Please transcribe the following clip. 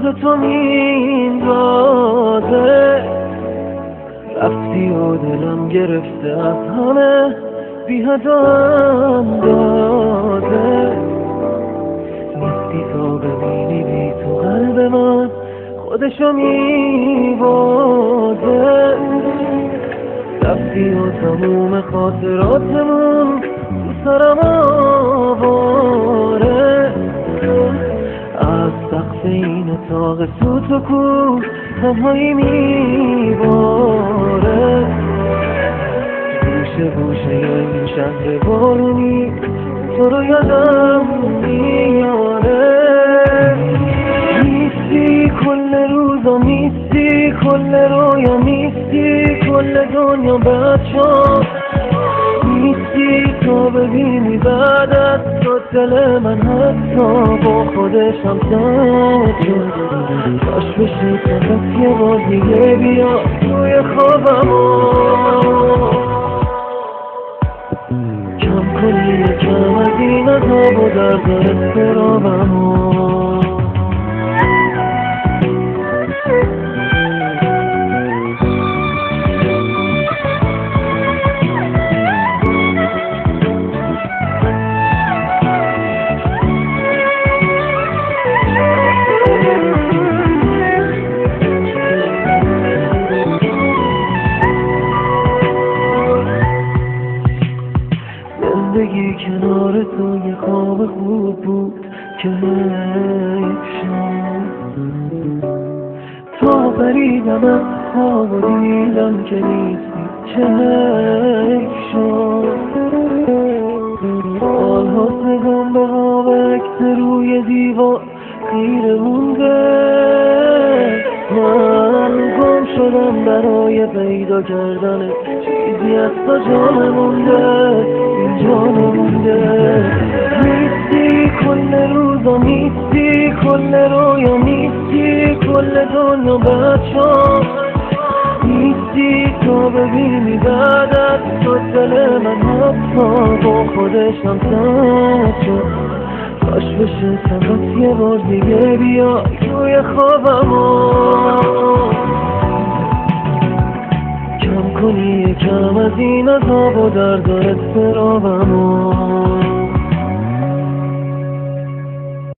یاد تو میندازه، رفتی و دلم گرفته از همه بی حد و اندازه. نیستی تا ببینی بی تو قلب من خودشو میبازه. رفتی و تموم خاطراتمون تو سرم آواره. از سقف این اتاق سوت و کور تنهایی میباره. گوشه گوشه این شهر بارونی تو رو یادم میاره. نیستی کل روزا، نیستی کل رویا، نیستی کل دنیا بچم. نیستی تا ببینی بعد از تو دل من حتی با خودشم سد شد. کاش بشه فقط یه بار دیگه بیا توی خوابمو، کم کنی یکم از این عذاب و درد و اضطرابمو. زندگی کنار تو یه خواب خوب بود که حیف شد. تا پریدم از خواب و دیدم که نیستی چه حیف شد. سالها سگم به خواب عکس روی دیوار خیره مونده. من گم شدم برای پیدا کردن چیزی از تا جا نمونده، اینجا نمونده. نیستی کل روزا، نیستی کل رویا، نیستی کل دنیا بچم. نیستی تا ببینی بعد از تو دل من حتی با خودشم سد شد. کاش بشه فقط یه بار دیگه بیا توی خوابمو، کم کنی یکم از این عذاب و درد و اضطرابمو.